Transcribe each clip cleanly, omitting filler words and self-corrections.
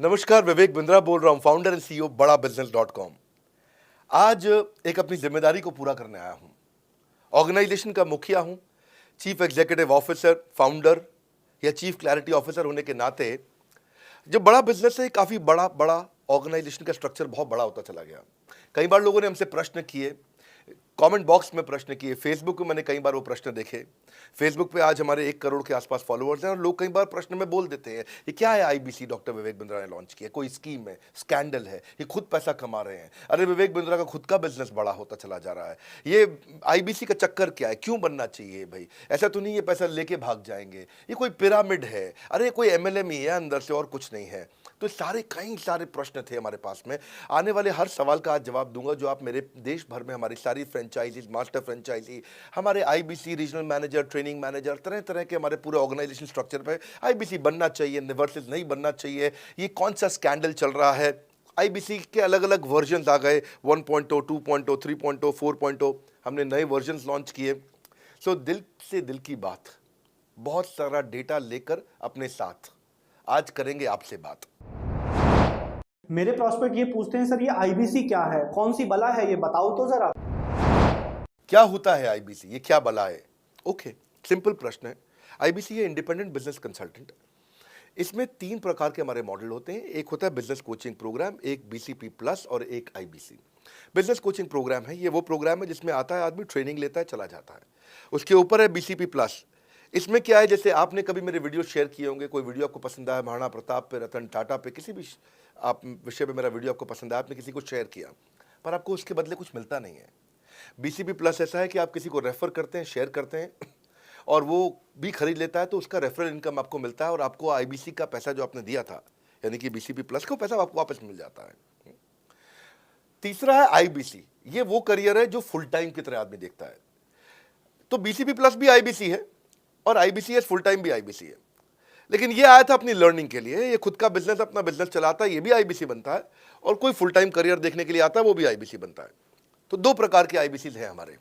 नमस्कार, विवेक बिंद्रा बोल रहा हूं, फाउंडर एंड सीईओ बड़ा बिजनेस .com। आज एक अपनी जिम्मेदारी को पूरा करने आया हूं। ऑर्गेनाइजेशन का मुखिया हूं, चीफ एग्जीक्यूटिव ऑफिसर, फाउंडर या चीफ क्लैरिटी ऑफिसर होने के नाते जो बड़ा बिजनेस है, काफी बड़ा बड़ा ऑर्गेनाइजेशन का स्ट्रक्चर बहुत बड़ा होता चला गया। कई बार लोगों ने हमसे प्रश्न किए, कमेंट बॉक्स में प्रश्न किए, फेसबुक पे मैंने कई बार वो प्रश्न देखे। फेसबुक पे आज हमारे 1 करोड़ के आसपास फॉलोअर्स हैं और लोग कई बार प्रश्न में बोल देते हैं, ये क्या है आईबीसी डॉक्टर विवेक बिंद्रा ने लॉन्च किया, कोई स्कीम है, स्कैंडल है, ये खुद पैसा कमा रहे हैं। अरे विवेक बिंद्रा का खुद का बिजनेस बड़ा होता चला जा रहा है, ये आईबीसी का चक्कर क्या है, क्यों बनना चाहिए भाई, ऐसा तो नहीं ये पैसा लेके भाग जाएंगे, ये कोई पिरामिड है, अरे कोई एमएलएम ही है अंदर से और कुछ नहीं है। तो कई सारे प्रश्न थे हमारे पास में। आने वाले हर सवाल का आज जवाब दूंगा जो आप मेरे देश भर में हमारी सारी फ्रेंचाइजीज, मास्टर फ्रेंचाइजी, हमारे IBC regional manager, training manager, तरह तरह के हमारे पूरे ऑर्गेनाइजेशन स्ट्रक्चर पे आईबीसी बनना चाहिए वर्सेस नहीं बनना चाहिए, ये कौन सा स्कैंडल चल रहा है। आईबीसी के अलग अलग वर्जन आ गए, 1.0, 2.0, 3.0, 4.0, हमने नए वर्जन लॉन्च किए। सो दिल से दिल की बात, बहुत सारा डेटा लेकर अपने साथ आज करेंगे आपसे बात। मेरे प्रॉस्पेक्ट ये पूछते हैं, सर ये आईबीसी क्या है, कौन सी बला है, ये बताओ तो जरा। क्या होता है आईबीसी, ये क्या बला है? ओके, सिंपल प्रश्न है। आईबीसी है इंडिपेंडेंट बिजनेस कंसल्टेंट। इसमें 3 प्रकार के हमारे मॉडल होते हैं। एक होता है बिजनेस कोचिंग प्रोग्राम, एक बीसीपी प्लस और एक आईबीसी। बिजनेस कोचिंग प्रोग्राम है, ये वो प्रोग्राम है जिसमें आता है आदमी, ट्रेनिंग लेता है, चला जाता है। उसके ऊपर है बीसीपी प्लस। इसमें क्या है, जैसे आपने कभी मेरे वीडियो शेयर किए होंगे, कोई वीडियो आपको पसंद आया, महाराणा प्रताप पे, रतन टाटा पे, किसी भी आप विषय पे मेरा वीडियो आपको पसंद आया, आपने किसी को शेयर किया, पर आपको उसके बदले कुछ मिलता नहीं है। बीसीपी प्लस ऐसा है कि आप किसी को रेफर करते हैं, शेयर करते हैं और वो भी खरीद लेता है, तो उसका रेफरल इनकम आपको मिलता है और आपको आईबीसी का पैसा जो आपने दिया था, यानी कि बीसीपी प्लस का पैसा आपको वापस मिल जाता है। तीसरा है आईबीसी, ये वो करियर है जो फुल टाइम की तरह आदमी देखता है। तो बीसीपी प्लस भी आईबीसी है और आईबीसीएस फुल टाइम भी आईबीसी है। लेकिन ये आया था अपनी लर्निंग के लिए, ये खुद का बिजनेस, अपना बिजनेस चलाता है, ये भी आईबीसी बनता है, और कोई फुल टाइम करियर देखने के लिए आता है, वो भी आईबीसी बनता है। तो 2 प्रकार के आईबीसी हैं हमारे।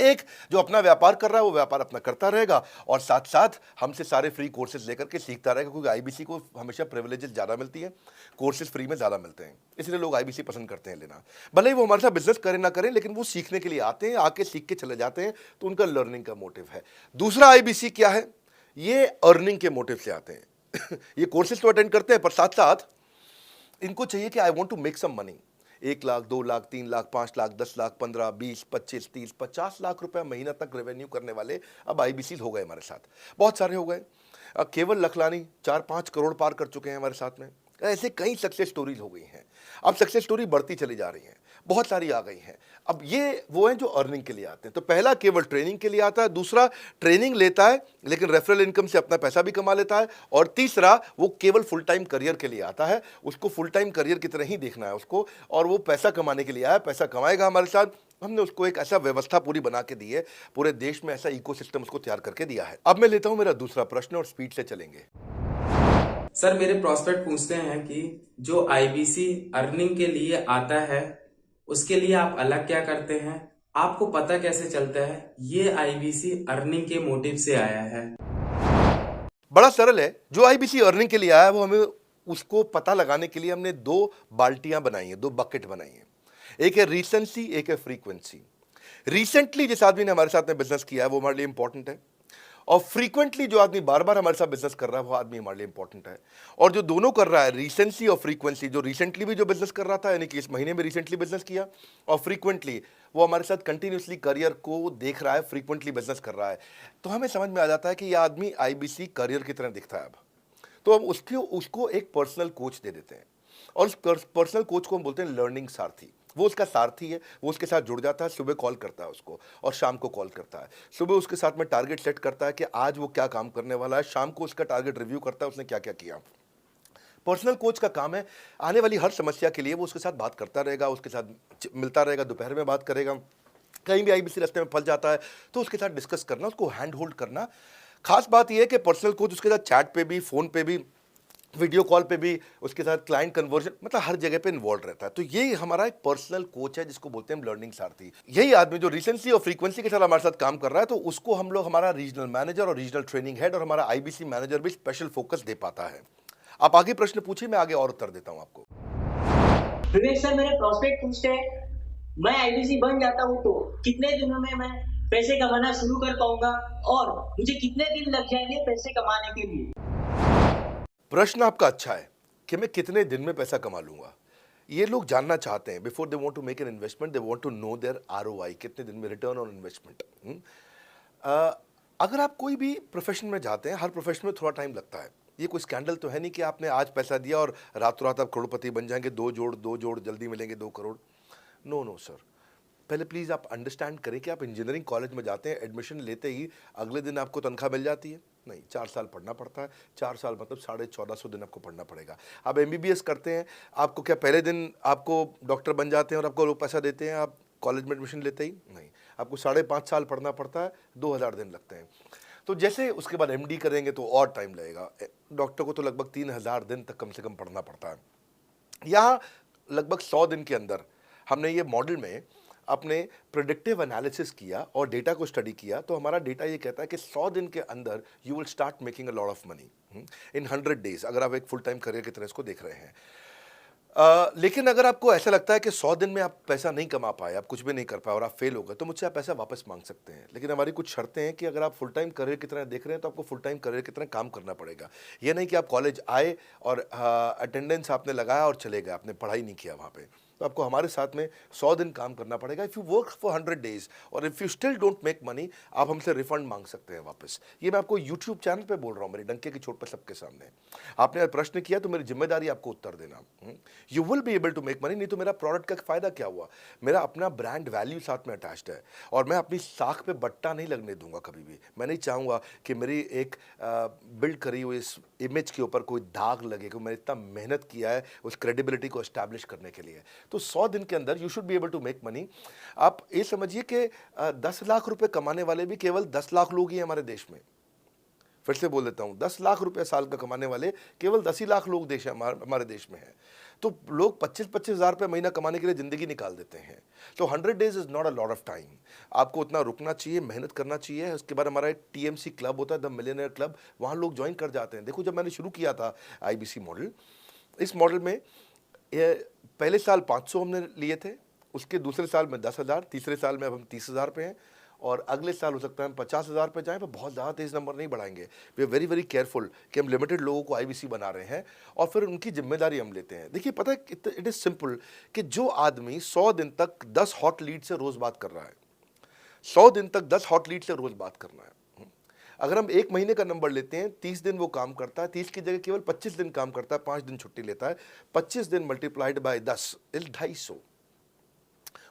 एक जो अपना व्यापार कर रहा है वो व्यापार अपना करता रहेगा और साथ साथ हमसे सारे फ्री कोर्सेज लेकर के सीखता रहेगा, क्योंकि आईबीसी को हमेशा प्रिविलेजेस ज़्यादा मिलती है, कोर्सेज फ्री में ज़्यादा मिलते हैं, इसलिए लोग आईबीसी पसंद करते हैं लेना। भले ही वो हमारे साथ बिजनेस करें ना करें, लेकिन वो सीखने के लिए आते हैं, आके सीख के चले जाते हैं, तो उनका लर्निंग का मोटिव है। दूसरा आईबीसी क्या है, ये अर्निंग के मोटिव से आते हैं ये कोर्सेज तो अटेंड करते हैं, पर साथ साथ इनको चाहिए कि I want to make some money. 1 lakh, 2 lakh, 3 lakh, 5 lakh, 10 lakh, 15, 20, 25, 30, 50 lakh रुपए महीना तक रेवेन्यू करने वाले अब आईबीसी हो गए हमारे साथ, बहुत सारे हो गए। केवल लखलानी 4-5 करोड़ पार कर चुके हैं हमारे साथ में। ऐसे कई सक्सेस स्टोरीज हो गई हैं। अब सक्सेस स्टोरी बढ़ती चली जा रही हैं, बहुत सारी आ गई हैं। अब ये वो हैं जो अर्निंग के लिए आते हैं। तो पहला केवल ट्रेनिंग के लिए आता है, दूसरा ट्रेनिंग लेता है लेकिन रेफरल इनकम से अपना पैसा भी कमा लेता है, और तीसरा वो केवल फुल टाइम करियर के लिए आता है, उसको फुल टाइम करियर की तरह ही देखना है उसको, और वो पैसा कमाने के लिए आया, पैसा कमाएगा हमारे साथ। हमने उसको एक ऐसा व्यवस्था पूरी बना के दी है, पूरे देश में ऐसा इकोसिस्टम उसको तैयार करके दिया है। अब मैं लेता हूं मेरा दूसरा प्रश्न और स्पीड से चलेंगे। सर मेरे प्रॉस्पेक्ट पूछते हैं कि जो आईबीसी अर्निंग के लिए आता है उसके लिए आप अलग क्या करते हैं, आपको पता कैसे चलता है ये आईबीसी अर्निंग के मोटिव से आया है? बड़ा सरल है, जो आईबीसी अर्निंग के लिए आया है वो हमें उसको पता लगाने के लिए हमने 2 बाल्टियां बनाई हैं, 2 बकेट बनाई हैं। एक है रीसेंसी, एक है फ्रीक्वेंसी। रिसेंटली जिस आदमी ने हमारे साथ में बिजनेस किया है वो हमारे लिए इंपॉर्टेंट है, और फ्रीक्वेंटली जो आदमी बार बार हमारे साथ बिजनेस कर रहा है वो आदमी हमारे लिए इंपॉर्टेंट है। और जो दोनों कर रहा है, रिसेंसी और फ्रीक्वेंसी, जो रिसेंटली भी जो बिजनेस कर रहा था, यानी कि इस महीने में रिसेंटली बिजनेस किया, और फ्रीक्वेंटली वो हमारे साथ कंटिन्यूसली करियर को देख रहा है, फ्रीक्वेंटली बिजनेस कर रहा है, तो हमें समझ में आ जाता है कि यह आदमी आईबीसी करियर की तरह दिखता है। अब तो हम उसको एक पर्सनल कोच दे देते हैं, और उस पर्सनल कोच को हम बोलते हैं लर्निंग सारथी। वो उसका सारथी है, वो उसके साथ जुड़ जाता है, सुबह कॉल करता है उसको और शाम को कॉल करता है। सुबह उसके साथ में टारगेट सेट करता है कि आज वो क्या काम करने वाला है, शाम को उसका टारगेट रिव्यू करता है उसने क्या क्या किया। पर्सनल कोच का काम है आने वाली हर समस्या के लिए वो उसके साथ बात करता रहेगा, उसके साथ मिलता रहेगा, दोपहर में बात करेगा, कहीं भी आईबीसी रास्ते में फंस जाता है तो उसके साथ डिस्कस करना, उसको हैंड होल्ड करना। खास बात यह है कि पर्सनल कोच उसके साथ चैट पे भी, फोन पे भी, वीडियो कॉल पे भी, उसके साथ क्लाइंट कन्वर्जन, मतलब हर जगह पे इन्वॉल्व रहता है। तो ये हमारा एक पर्सनल कोच है जिसको बोलते हैं लर्निंग सारथी। यही आदमी जो रिसेंसी और फ्रीक्वेंसी के साथ हमारे साथ काम कर रहा है, तो उसको हम लोग हमारा रीजनल मैनेजर और रीजनल ट्रेनिंग हेड और हमारा आईबीसी मैनेजर भी स्पेशल फोकस दे पाता है। आप आगे प्रश्न पूछिए, मैं आगे और उत्तर देता हूं आपको। विवेक सर, मेरे प्रोस्पेक्ट पूछते हैं, मैं आईबीसी बन जाता हूँ तो कितने दिनों में मैं पैसे कमाना शुरू कर पाऊंगा और मुझे कितने दिन लग जाएंगे पैसे कमाने के लिए? प्रश्न आपका अच्छा है कि मैं कितने दिन में पैसा कमा लूंगा। ये लोग जानना चाहते हैं, before they want to make an investment they want to know their ROI, कितने दिन में रिटर्न ऑन इन्वेस्टमेंट। अगर आप कोई भी प्रोफेशन में जाते हैं, हर प्रोफेशन में थोड़ा टाइम लगता है। ये कोई स्कैंडल तो है नहीं कि आपने आज पैसा दिया और रातों रात आप करोड़पति बन जाएंगे, दो जोड़ जल्दी मिलेंगे 2 करोड़। नो नो सर, पहले प्लीज़ आप अंडरस्टैंड करें कि आप इंजीनियरिंग कॉलेज में जाते हैं, एडमिशन लेते ही अगले दिन आपको तनख्वाह मिल जाती है? नहीं, 4 साल पढ़ना पड़ता है। 4 साल मतलब 1450 दिन आपको पढ़ना पड़ेगा। आप एमबीबीएस करते हैं, आपको क्या पहले दिन आपको डॉक्टर बन जाते हैं और आपको लोग पैसा देते हैं आप कॉलेज में एडमिशन लेते ही? नहीं, आपको 5.5 साल पढ़ना पड़ता है, 2000 दिन लगते हैं। तो जैसे उसके बाद एमडी करेंगे तो और टाइम लगेगा। डॉक्टर को तो लगभग 3000 दिन तक कम से कम पढ़ना पड़ता है। यहाँ लगभग 100 दिन के अंदर हमने ये मॉडल में अपने प्रिडिक्टिव एनालिसिस किया और डेटा को स्टडी किया, तो हमारा डेटा ये कहता है कि 100 दिन के अंदर you will start making a lot of money in 100 days, अगर आप एक फुल टाइम करियर की तरह इसको देख रहे हैं। लेकिन अगर आपको ऐसा लगता है कि 100 दिन में आप पैसा नहीं कमा पाए, आप कुछ भी नहीं कर पाए और आप फेल हो गए, तो मुझसे आप पैसा वापस मांग सकते हैं। लेकिन हमारी कुछ शर्तें हैं कि अगर आप फुल टाइम करियर की तरह देख रहे हैं तो आपको फुल टाइम करियर की तरह काम करना पड़ेगा। ये नहीं कि आप कॉलेज आए और अटेंडेंस आपने लगाया और चले गए, आपने पढ़ाई नहीं किया वहाँ पे। तो आपको हमारे साथ में 100 दिन काम करना पड़ेगा। If you work for 100 days और if you still don't make money, आप हमसे रिफंड मांग सकते हैं वापस। ये मैं आपको यूट्यूब चैनल पे बोल रहा हूँ, मेरे डंके की चोट पर सबके सामने। आपने प्रश्न किया तो मेरी जिम्मेदारी आपको उत्तर देना। You will be able to make money, नहीं तो मेरा प्रोडक्ट का फ़ायदा क्या हुआ? मेरा अपना ब्रांड वैल्यू साथ में अटैच्ड है और मैं अपनी साख पे बट्टा नहीं लगने दूंगा कभी भी। मैं नहीं चाहूँगा कि मेरी एक बिल्ड करी हुई इस इमेज के ऊपर कोई दाग लगे, कि मैंने इतना मेहनत किया है उस क्रेडिबिलिटी को एस्टैब्लिश करने के लिए। तो 100 दिन के अंदर you should be able to make money. आप ये समझिए कि 10 लाख रुपए कमाने वाले भी केवल 10 लाख लोग ही हैं हमारे देश में। फिर से बोल देता हूं, 10 लाख रुपए साल का कमाने वाले केवल 10 ही लाख लोग देश हमारे देश में हैं। तो लोग 25-25 हज़ार रुपये महीना कमाने के लिए ज़िंदगी निकाल देते हैं। तो 100 days is not a lot of time. आपको उतना रुकना चाहिए, मेहनत करना चाहिए। उसके बाद हमारा एक टीएमसी क्लब होता है, द मिलियनेयर क्लब, वहाँ लोग ज्वाइन कर जाते हैं। देखो, जब मैंने शुरू किया था आईबीसी मॉडल, इस मॉडल में पहले साल 500 हमने लिए थे, उसके दूसरे साल में 10,000, तीसरे साल में अब हम 30,000 पे हैं और अगले साल हो सकता है हम 50,000 पे जाएं, पर बहुत ज़्यादा तेज़ नंबर नहीं बढ़ाएंगे। We are very very careful कि हम लिमिटेड लोगों को आईबीसी बना रहे हैं और फिर उनकी जिम्मेदारी हम लेते हैं। देखिए, पता है इट इज़ सिंपल कि जो आदमी 100 दिन तक 10 हॉट लीड से रोज़ बात कर रहा है, 100 दिन तक 10 हॉट लीड से रोज़ बात करना है। अगर हम 1 महीने का नंबर लेते हैं, 30 दिन वो काम करता है, 30 की जगह केवल 25 दिन काम करता है, 5 दिन छुट्टी लेता है, 25 दिन मल्टीप्लाइड बाय 10 इज 250।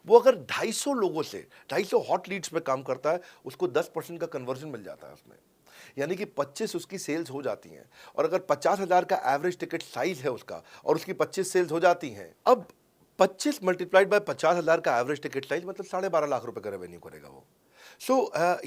वो अगर 250 लोगों से 250 हॉट लीड्स पे काम करता है, उसको 10% का कन्वर्जन मिल जाता है उसमें, यानी कि 25 उसकी सेल्स हो जाती हैं। और अगर 50,000 का एवरेज टिकट साइज है उसका और उसकी 25 सेल्स हो जाती हैं, अब 25 मल्टीप्लाइड बाय 50,000 का एवरेज टिकट साइज मतलब 12.5 लाख रुपए का रेवेन्यू करेगा वो।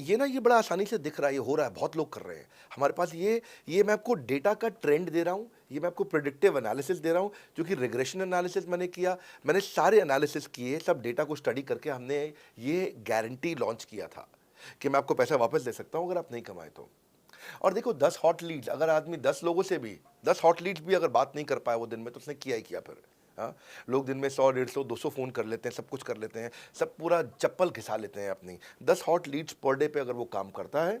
ये ना, ये बड़ा आसानी से दिख रहा है, ये हो रहा है, बहुत लोग कर रहे हैं हमारे पास। ये मैं आपको डेटा का ट्रेंड दे रहा हूँ, ये मैं आपको प्रेडिक्टिव एनालिसिस दे रहा हूँ, जो कि रिग्रेशन एनालिसिस मैंने किया। मैंने सारे एनालिसिस किए, सब डेटा को स्टडी करके हमने ये गारंटी लॉन्च किया था कि मैं आपको पैसा वापस दे सकता हूँ अगर आप नहीं कमाए तो। और देखो, 10 हॉट लीड्स, अगर आदमी 10 लोगों से भी 10 हॉट लीड्स भी अगर बात नहीं कर पाए वो दिन में, तो उसने किया ही किया फिर। हाँ, लोग दिन में 100, 150, 200 फ़ोन कर लेते हैं, सब कुछ कर लेते हैं, सब पूरा चप्पल घिसा लेते हैं अपनी। 10 हॉट लीड्स पर डे पे अगर वो काम करता है,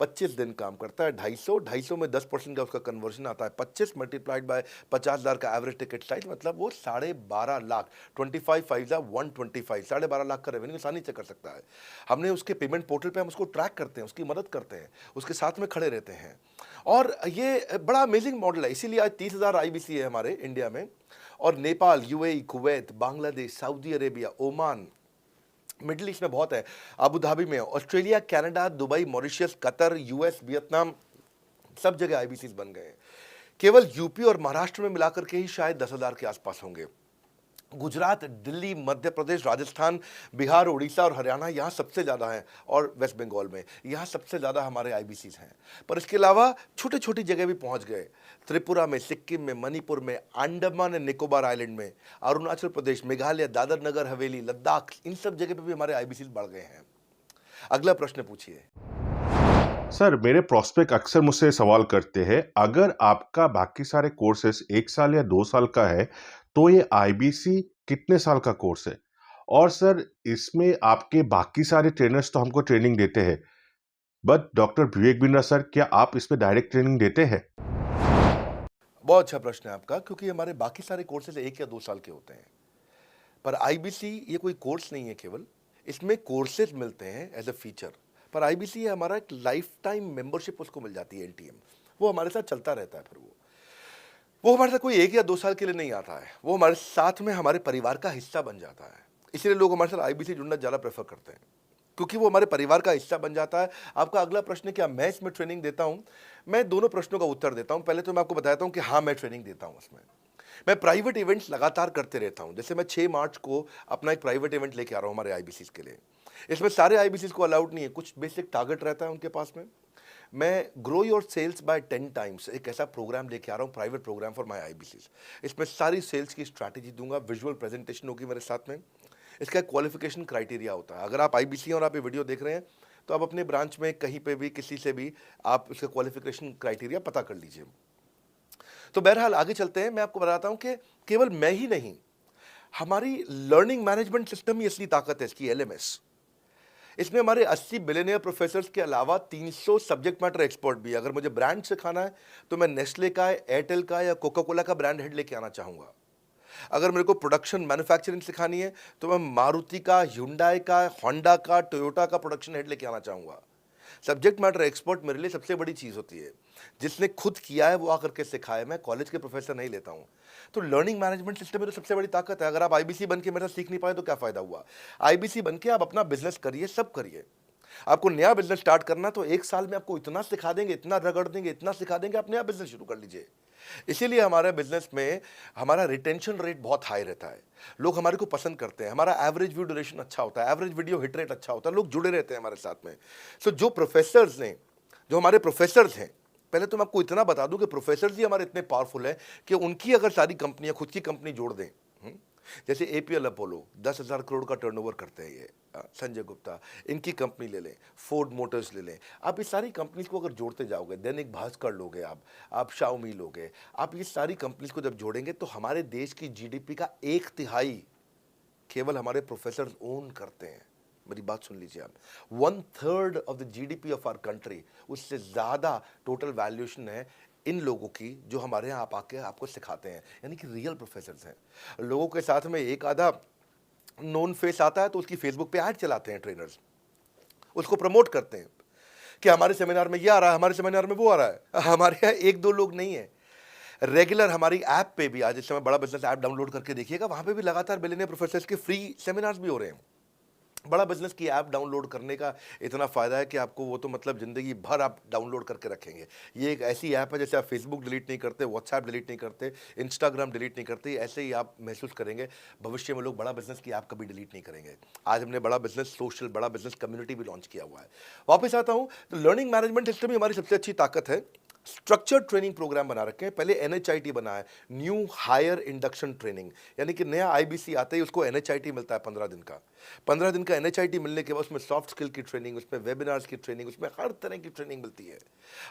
25 दिन काम करता है, 250 में 10% का उसका कन्वर्जन आता है, 25 मल्टीप्लाइड बाय 50,000 का एवरेज टिकट साइज, मतलब वो 12.5 लाख, 25 5 125, 12.5 लाख का रेवेन्यू आसानी से कर सकता है। हमने उसके पेमेंट पोर्टल पे हम उसको ट्रैक करते हैं, उसकी मदद करते हैं, उसके साथ में खड़े रहते हैं। और ये बड़ा अमेजिंग मॉडल है, इसीलिए आज 30,000 आईबीसी है हमारे इंडिया में। और Nepal, UAE, Kuwait, Bangladesh, Saudi Arabia, Oman, middle east में बहुत है, अबू धाबी में, Australia, Canada, Dubai, Mauritius, Qatar, US, Vietnam, सब जगह आईबीसीज बन गए हैं। केवल यूपी और महाराष्ट्र में मिलाकर के ही शायद 10,000 के आसपास होंगे। गुजरात, दिल्ली, मध्य प्रदेश, राजस्थान, बिहार, उड़ीसा और हरियाणा, यहाँ सबसे ज़्यादा हैं, और वेस्ट बंगाल में यहाँ सबसे ज़्यादा हमारे आईबीसीज हैं। पर इसके अलावा छोटी छोटी जगह भी पहुँच गए, त्रिपुरा में, सिक्किम में, मणिपुर में, अंडमान एंड निकोबार आइलैंड में, अरुणाचल प्रदेश, मेघालय, दादर नगर हवेली, लद्दाख, इन सब जगह पे भी हमारे आईबीसीज बढ़ गए हैं। अगला प्रश्न पूछिए। सर, मेरे प्रोस्पेक्ट अक्सर मुझसे सवाल करते हैं, अगर आपका बाकी सारे कोर्सेस 1 साल या 2 साल का है, तो ये आईबीसी कितने साल का कोर्स है? और सर, इसमें आपके बाकी सारे ट्रेनर्स तो हमको ट्रेनिंग देते हैं, but doctor Vivek Bindra sir, क्या आप इसमें डायरेक्ट ट्रेनिंग देते हैं? बहुत अच्छा प्रश्न है आपका, क्योंकि हमारे बाकी सारे कोर्सेज 1 या 2 साल के होते हैं, पर आईबीसी ये कोई कोर्स नहीं है केवल, इसमें कोर्सेज मिलते हैं एज अ फीचर। पर आईबीसी हमारा एक लाइफ टाइम मेंबरशिप उसको मिल जाती है, एलटीएम, वो हमारे साथ चलता रहता है। फिर वो हमारे साथ कोई 1 या 2 साल के लिए नहीं आता है, वो हमारे साथ में हमारे परिवार का हिस्सा बन जाता है। इसलिए लोग हमारे साथ आईबीसी जुड़ना ज़्यादा प्रेफर करते हैं, क्योंकि वो हमारे परिवार का हिस्सा बन जाता है। आपका अगला प्रश्न है, क्या मैं इसमें ट्रेनिंग देता हूं? मैं दोनों प्रश्नों का उत्तर देता हूं। पहले तो मैं आपको बताता हूं कि हाँ, मैं ट्रेनिंग देता हूं इसमें। मैं प्राइवेट इवेंट्स लगातार करते रहता हूं। जैसे मैं 6 मार्च को अपना एक प्राइवेट इवेंट लेके आ रहा हूं हमारे आईबीसी के लिए। इसमें सारे आईबीसी को अलाउड नहीं है, कुछ बेसिक टारगेट रहता है उनके पास में। मैं grow your sales by 10 times एक ऐसा प्रोग्राम लेके आ रहा हूँ, private programme for my IBC. इसमें सारी सेल्स की स्ट्रैटेजी दूंगा, विजुअल प्रेजेंटेशन होगी मेरे साथ में। इसका क्वालिफिकेशन क्राइटेरिया होता है। अगर आप आईबीसी और आप ये वीडियो देख रहे हैं, तो आप अपने ब्रांच में कहीं पे भी किसी से भी आप इसका क्वालिफिकेशन क्राइटेरिया पता कर लीजिए। तो बहरहाल आगे चलते हैं। मैं आपको बताता हूं कि केवल मैं ही नहीं, हमारी लर्निंग मैनेजमेंट सिस्टम ही असली ताकत है इसकी, एलएमएस। इसमें हमारे 80 बिलियनियर प्रोफेसर्स के अलावा 300 सब्जेक्ट मैटर एक्सपर्ट भी है। अगर मुझे ब्रांड सिखाना है, तो मैं नेस्ले का, एयरटेल का या कोका कोला का ब्रांड हेड लेके आना चाहूँगा। अगर मेरे को प्रोडक्शन मैन्युफैक्चरिंग सिखानी है, तो मैं मारुति का, ह्युंडई का, होंडा का, टोयोटा का प्रोडक्शन हेड लेके आना चाहूँगा। सब्जेक्ट मैटर एक्सपर्ट मेरे लिए सबसे बड़ी चीज़ होती है। जिसने खुद किया है वो आकर के सिखाए। मैं कॉलेज के प्रोफेसर नहीं लेता हूँ। तो लर्निंग मैनेजमेंट सिस्टम में तो सबसे बड़ी ताकत है। अगर आप आईबीसी बन के मेरे साथ सीख नहीं पाए तो क्या फ़ायदा हुआ? आईबीसी बन के आप अपना बिजनेस करिए, सब करिए। आपको नया बिजनेस स्टार्ट करना, तो 1 साल में आपको इतना सिखा देंगे, इतना रगड़ देंगे, इतना सिखा देंगे, आप नया बिजनेस शुरू कर लीजिए। इसीलिए हमारे बिजनेस में हमारा रिटेंशन रेट बहुत हाई रहता है। लोग हमारे को पसंद करते हैं। हमारा एवरेज व्यू ड्यूरेशन अच्छा होता है, एवरेज वीडियो हिट रेट अच्छा होता है, लोग जुड़े रहते हैं हमारे साथ में। सो जो हमारे प्रोफेसर्स हैं, पहले तो मैं आपको इतना बता दूं कि प्रोफेसर्स ही हमारे इतने पावरफुल हैं कि उनकी अगर सारी कंपनियां खुद की कंपनी जोड़ दें, जैसे एपीएल अपोलो 10,000 करोड़ का टर्नओवर करते हैं ये, संजय गुप्ता, इनकी कंपनी ले लें, फोर्ड मोटर्स ले लें। आप इस सारी कंपनीज को अगर जोड़ते जाओगे, दैनिक भास्कर लोगे, आप शाओमी लोगे, आप ये सारी कंपनीज को जब जोड़ेंगे, तो हमारे देश की जीडीपी का 1/3 केवल हमारे प्रोफेसर ओन करते हैं। मेरी बात सुन लीजिए आप, 1/3 of the GDP of our country, उससे ज़्यादा टोटल वैल्यूएशन है इन लोगों की, जो हमारे यहाँ आप आके आपको सिखाते हैं, यानी कि रियल प्रोफेसर्स हैं। लोगों के साथ में एक आधा नोन फेस आता है, तो उसकी फेसबुक पे ऐड चलाते हैं ट्रेनर्स, उसको प्रमोट करते हैं कि हमारे सेमिनार में ये आ रहा है, हमारे सेमिनार में वो आ रहा है। हमारे यहाँ 1-2 लोग नहीं है, रेगुलर हमारी ऐप पे भी, आज इस समय बड़ा बिजनेस ऐप डाउनलोड करके देखिएगा, वहाँ पे भी लगातार बिलियनियर प्रोफेसर्स के फ्री सेमिनार्स भी हो रहे हैं। बड़ा बिजनेस की ऐप डाउनलोड करने का इतना फ़ायदा है कि आपको वो तो मतलब ज़िंदगी भर आप डाउनलोड करके रखेंगे। ये एक ऐसी ऐप है, जैसे आप फेसबुक डिलीट नहीं करते, व्हाट्सएप डिलीट नहीं करते, इंस्टाग्राम डिलीट नहीं करते, ऐसे ही आप महसूस करेंगे। भविष्य में लोग बड़ा बिजनेस की ऐप कभी डिलीट नहीं करेंगे। आज हमने बड़ा बिजनेस सोशल, बड़ा बिजनेस कम्युनिटी भी लॉन्च किया हुआ है। वापस आता हूँ, तो लर्निंग मैनेजमेंट सिस्टम ही हमारी सबसे अच्छी ताकत है। स्ट्रक्चर्ड ट्रेनिंग प्रोग्राम बना रखे हैं। पहले एनएचआईटी बना है, न्यू हायर इंडक्शन ट्रेनिंग, यानी कि नया आईबीसी आता है, उसको एनएचआईटी मिलता है 15 दिन का। 15 दिन का एनएचआईटी मिलने के बाद उसमें सॉफ्ट स्किल की ट्रेनिंग, उसमें वेबिनार्स की ट्रेनिंग, उसमें हर तरह की ट्रेनिंग मिलती है।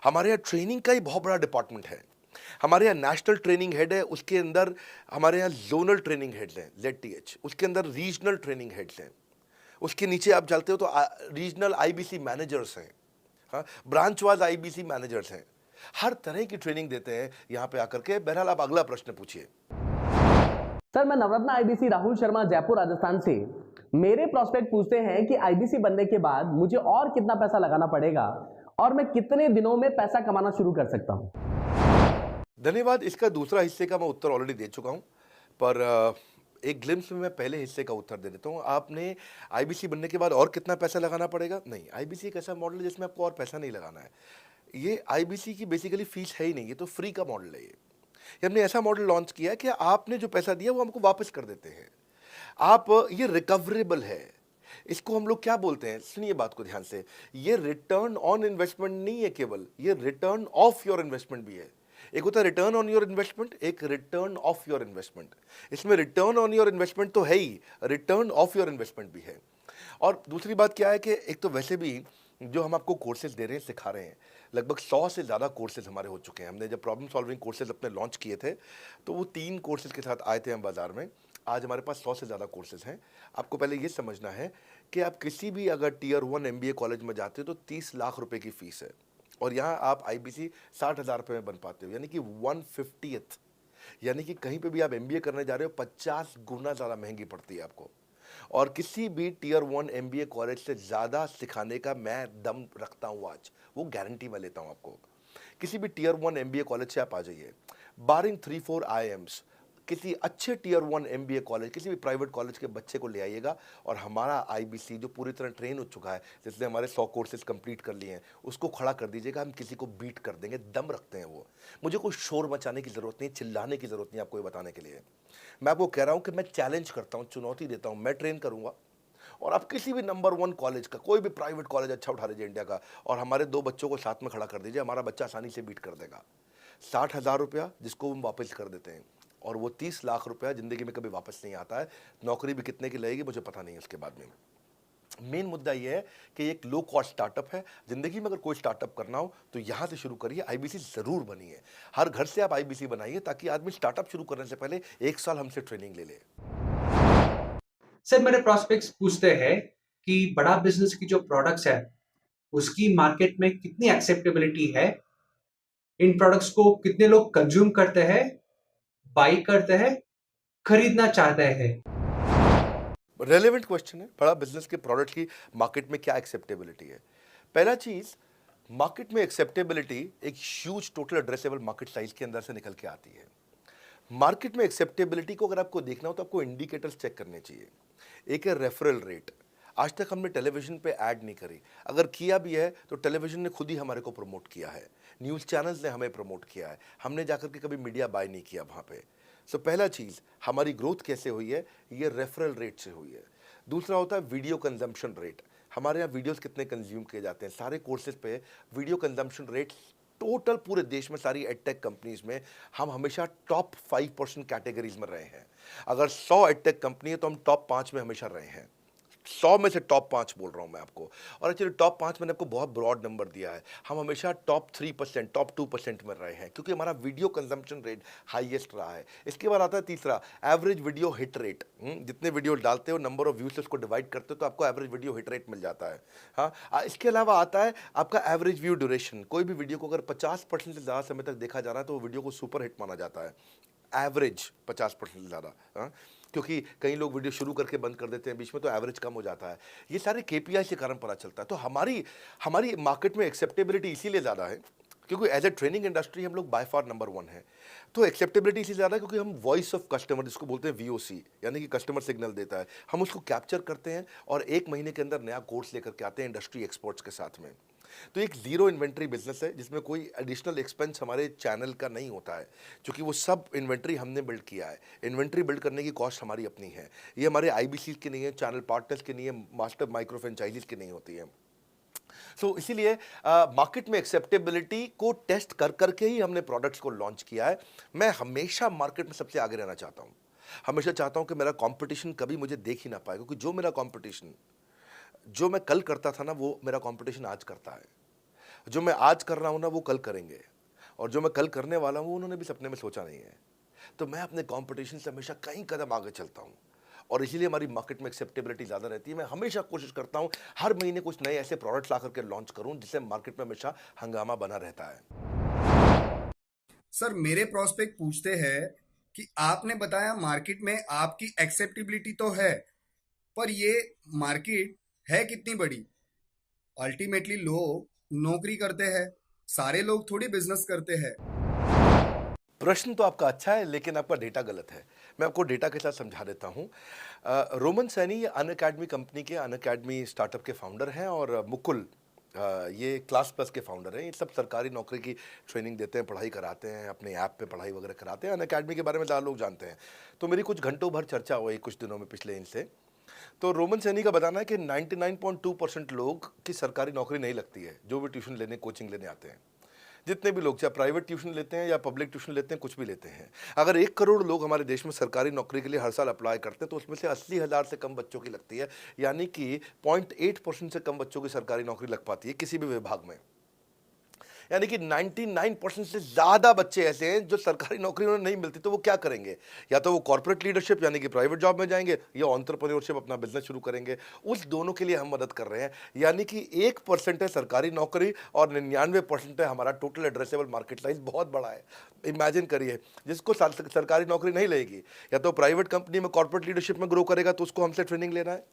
हमारे यहाँ ट्रेनिंग का ही बहुत बड़ा डिपार्टमेंट है। हमारे यहाँ नेशनल ट्रेनिंग हेड है, उसके अंदर हमारे यहाँ जोनल ट्रेनिंग हेड्स हैं, ZTH, उसके अंदर रीजनल ट्रेनिंग हेड्स हैं, उसके नीचे आप चलते हो तो रीजनल आईबीसी मैनेजर्स हैं, हाँ, ब्रांच वाइज आईबीसी मैनेजर्स हैं। हर तरह की ट्रेनिंग देते हैं यहाँ पे आकर के। बहरहाल आप अगला प्रश्न पूछिए। सर, मैं नवरत्न आईबीसी राहुल शर्मा, जयपुर राजस्थान से। मेरे प्रोस्पेक्ट पूछते हैं कि आईबीसी बनने के बाद मुझे और कितना पैसा लगाना पड़ेगा और मैं कितने दिनों में पैसा कमाना शुरू कर सकता हूं? धन्यवाद। इसका दूसरा हिस्से का मैं उत्तर ऑलरेडी दे चुका हूं, पर एक ग्लिम्स में मैं पहले हिस्से का उत्तर दे देता हूं। आपने आईबीसी बनने के बाद और कितना पैसा लगाना पड़ेगा? नहीं, आईबीसी एक ऐसा मॉडल है जिसमें आपको और पैसा नहीं लगाना है। ये आईबीसी की बेसिकली फीस है ही नहीं, ये तो फ्री का मॉडल है। ये हमने ऐसा मॉडल लॉन्च किया कि आपने जो पैसा दिया वो हमको वापस कर देते हैं। आप, ये रिकवरेबल है। इसको हम लोग क्या बोलते हैं, सुनिए बात को ध्यान से, ये रिटर्न ऑन इन्वेस्टमेंट नहीं है केवल, ये रिटर्न ऑफ योर इन्वेस्टमेंट भी है। एक होता है रिटर्न ऑन योर इन्वेस्टमेंट, एक रिटर्न ऑफ योर इन्वेस्टमेंट। इसमें रिटर्न ऑन योर इन्वेस्टमेंट तो है ही, रिटर्न ऑफ योर इन्वेस्टमेंट भी है। और दूसरी बात क्या है कि एक तो वैसे भी जो हम आपको कोर्सेज दे रहे हैं, सिखा रहे हैं, लगभग 100 से ज़्यादा कोर्सेज हमारे हो चुके हैं। हमने जब प्रॉब्लम सॉल्विंग कोर्सेज अपने लॉन्च किए थे तो वो 3 कोर्सेज के साथ आए थे हम बाज़ार में। आज हमारे पास 100 से ज़्यादा कोर्सेज हैं। आपको पहले ये समझना है कि आप किसी भी अगर टियर 1 MBA कॉलेज में जाते हो तो 30 लाख रुपए की फ़ीस है, और यहाँ आप IBC 60,000 रुपये में बन पाते हो, यानी कि 1/50th। यानी कि कहीं पे भी आप MBA करने जा रहे हो 50 गुना ज़्यादा महंगी पड़ती है आपको। और किसी भी टियर 1 MBA कॉलेज से ज़्यादा सिखाने का मैं दम रखता हूँ आज, वो गारंटी मैं लेता हूँ आपको। किसी भी टियर 1 MBA कॉलेज से आप आ जाइए, बारिंग 3-4 IIMs, किसी अच्छे टियर 1 MBA कॉलेज, किसी भी प्राइवेट कॉलेज के बच्चे को ले आइएगा, और हमारा IBC जो पूरी तरह ट्रेन हो चुका है, जिसने हमारे 100 कोर्सेज कंप्लीट कर लिए हैं, उसको खड़ा कर दीजिएगा, हम किसी को बीट कर देंगे। दम रखते हैं वो। मुझे कोई शोर मचाने की ज़रूरत नहीं, चिल्लाने की ज़रूरत नहीं आपको ये बताने के लिए। मैं आपको कह रहा हूँ कि मैं चैलेंज करता हूँ, चुनौती देता हूँ, मैं ट्रेन करूँगा, और आप किसी भी नंबर 1 कॉलेज का, कोई भी प्राइवेट कॉलेज अच्छा उठा लीजिए इंडिया का, और हमारे 2 बच्चों को साथ में खड़ा कर दीजिए, हमारा बच्चा आसानी से बीट कर देगा। 60,000 रुपया जिसको हम वापस कर देते हैं, और वो 30 लाख रुपया ज़िंदगी में कभी वापस नहीं आता है। नौकरी भी कितने की लगेगी मुझे पता नहीं है उसके बाद में। मेन मुद्दा ये है कि एक लो कॉस्ट स्टार्टअप है। ज़िंदगी में अगर कोई स्टार्टअप करना हो तो यहाँ से शुरू करिए, IBC ज़रूर बनिए। हर घर से आप IBC बनाइए, ताकि आदमी स्टार्टअप शुरू करने से पहले 1 साल हमसे ट्रेनिंग ले ले। सर मेरे प्रोस्पेक्ट्स पूछते हैं कि बड़ा बिजनेस की जो प्रोडक्ट्स है उसकी मार्केट में कितनी एक्सेप्टेबिलिटी है, इन प्रोडक्ट्स को कितने लोग कंज्यूम करते हैं, बाई करते हैं, खरीदना चाहते हैं। रेलेवेंट क्वेश्चन है। बड़ा बिजनेस के प्रोडक्ट की मार्केट में क्या एक्सेप्टेबिलिटी है? पहला चीज़, मार्केट में एक्सेप्टेबिलिटी एक huge total addressable market size के अंदर से निकल के आती है। मार्केट में एक्सेप्टेबिलिटी को अगर आपको देखना हो तो आपको इंडिकेटर्स चेक करने चाहिए। एक है रेफरल रेट। आज तक हमने टेलीविजन पे ऐड नहीं करी, अगर किया भी है तो टेलीविजन ने खुद ही हमारे को प्रमोट किया है, न्यूज़ चैनल्स ने हमें प्रमोट किया है, हमने जाकर के कभी मीडिया बाय नहीं किया वहाँ पे। सो पहला चीज़, हमारी ग्रोथ कैसे हुई है, ये रेफरल रेट से हुई है। दूसरा होता है वीडियो कंजम्पशन रेट। हमारे यहाँ वीडियोस कितने कंज्यूम किए जाते हैं, सारे कोर्सेज पे वीडियो कंजम्पशन रेट टोटल पूरे देश में सारी एडटेक कंपनीज में हम हमेशा टॉप 5% कैटेगरीज में रहे हैं। अगर 100 एडटेक कंपनी है तो हम टॉप 5 में हमेशा रहे हैं। 100 में से टॉप 5 बोल रहा हूँ मैं आपको, और एक्चुअली टॉप 5 मैंने आपको बहुत ब्रॉड नंबर दिया है। हम हमेशा टॉप 3%, टॉप 2% में रहे हैं, क्योंकि हमारा वीडियो कंजम्पशन रेट हाईएस्ट रहा है। इसके बाद आता है तीसरा, एवरेज वीडियो हिट रेट। जितने वीडियो डालते हो, नंबर ऑफ व्यूज से उसको डिवाइड करते हो तो आपको एवरेज वीडियो हिट रेट मिल जाता है। हाँ, इसके अलावा आता है आपका एवरेज व्यू ड्यूरेशन। कोई भी वीडियो को अगर 50% से ज़्यादा समय तक देखा जा रहा है तो वो वीडियो को सुपर हिट माना जाता है। एवरेज 50% से ज़्यादा, क्योंकि कई लोग वीडियो शुरू करके बंद कर देते हैं बीच में, तो एवरेज कम हो जाता है। ये सारे KPI के कारण पता चलता है। तो हमारी मार्केट में एक्सेप्टेबिलिटी इसीलिए ज़्यादा है क्योंकि एज ए ट्रेनिंग इंडस्ट्री हम लोग बाय फार नंबर 1 है। तो एक्सेप्टेबिलिटी इसलिए ज़्यादा है क्योंकि हम वॉइस ऑफ कस्टमर, जिसको बोलते हैं VOC, यानी कि कस्टमर सिग्नल देता है, हम उसको कैप्चर करते हैं और 1 महीने के अंदर नया कोर्स लेकर के आते हैं इंडस्ट्री एक्सपर्ट्स के साथ में। तो एक ज़ीरो इन्वेंट्री बिजनेस है जिसमें कोई एडिशनल एक्सपेंस हमारे चैनल का नहीं होता है, क्योंकि वो सब इन्वेंट्री हमने बिल्ड किया है। इन्वेंट्री बिल्ड करने की कॉस्ट हमारी अपनी है। ये हमारे IBC की नहीं है, चैनल पार्टनर्स की नहीं है, मास्टर माइक्रो फ्रेंचाइजीज की नहीं होती है। सो इसीलिए मार्केट में एक्सेप्टेबिलिटी को टेस्ट कर करके ही हमने प्रोडक्ट्स को लॉन्च किया है। मैं हमेशा मार्केट में सबसे आगे रहना चाहता हूँ। हमेशा चाहता हूँ कि मेरा कंपटीशन कभी मुझे देख ही ना पाए, क्योंकि जो मेरा कंपटीशन, जो मैं कल करता था ना, वो मेरा कंपटीशन आज करता है। जो मैं आज कर रहा हूँ ना, वो कल करेंगे, और जो मैं कल करने वाला हूँ उन्होंने भी सपने में सोचा नहीं है। तो मैं अपने कंपटीशन से हमेशा कई कदम आगे चलता हूँ, और इसीलिए हमारी मार्केट में एक्सेप्टेबिलिटी ज़्यादा रहती है। मैं हमेशा कोशिश करता हूँ हर महीने कुछ नए ऐसे प्रोडक्ट्स ला करके लॉन्च करूँ जिससे मार्केट में हमेशा हंगामा बना रहता है। सर मेरे प्रोस्पेक्ट पूछते हैं कि आपने बताया मार्केट में आपकी एक्सेप्टेबिलिटी तो है, पर ये मार्केट है कितनी बड़ी? अल्टीमेटली लोग नौकरी करते हैं, सारे लोग थोड़ी बिजनेस करते हैं। प्रश्न तो आपका अच्छा है, लेकिन आपका डेटा गलत है। मैं आपको डेटा के साथ समझा देता हूँ। रोमन सैनी ये अनअकैडमी कंपनी के, अनअकैडमी स्टार्टअप के फाउंडर हैं, और मुकुल ये क्लास प्लस के फाउंडर हैं। ये सब सरकारी नौकरी की ट्रेनिंग देते हैं, पढ़ाई कराते हैं, अपने ऐप पे पढ़ाई वगैरह कराते हैं। अनअकैडमी के बारे में ज़्यादा लोग जानते हैं। तो मेरी कुछ घंटों भर चर्चा हुई कुछ दिनों में पिछले इनसे। तो रोमन सैनी का बताना है कि 99.2% लोग की सरकारी नौकरी नहीं लगती है, जो भी ट्यूशन लेने, कोचिंग लेने आते हैं। जितने भी लोग चाहे प्राइवेट ट्यूशन लेते हैं या पब्लिक ट्यूशन लेते हैं, कुछ भी लेते हैं, अगर 1 करोड़ लोग हमारे देश में सरकारी नौकरी के लिए हर साल अप्लाई करते हैं तो उसमें से 80,000 से कम बच्चों की लगती है, यानी कि 0.8% से कम बच्चों की सरकारी नौकरी लग पाती है किसी भी विभाग में। यानी कि 99% से ज़्यादा बच्चे ऐसे हैं जो सरकारी नौकरी उन्हें नहीं मिलती, तो वो क्या करेंगे? या तो वो कॉर्पोरेट लीडरशिप यानी कि प्राइवेट जॉब में जाएंगे या एंटरप्रेन्योरशिप अपना बिजनेस शुरू करेंगे। उस दोनों के लिए हम मदद कर रहे हैं, यानी कि 1% है सरकारी नौकरी और 99% है हमारा टोटल एड्रेसेबल मार्केट साइज। बहुत बड़ा है। इमेजिन करिए, जिसको सरकारी नौकरी नहीं लगेगी, या तो प्राइवेट कंपनी में कॉर्पोरेट लीडरशिप में ग्रो करेगा तो उसको हमसे ट्रेनिंग लेना है,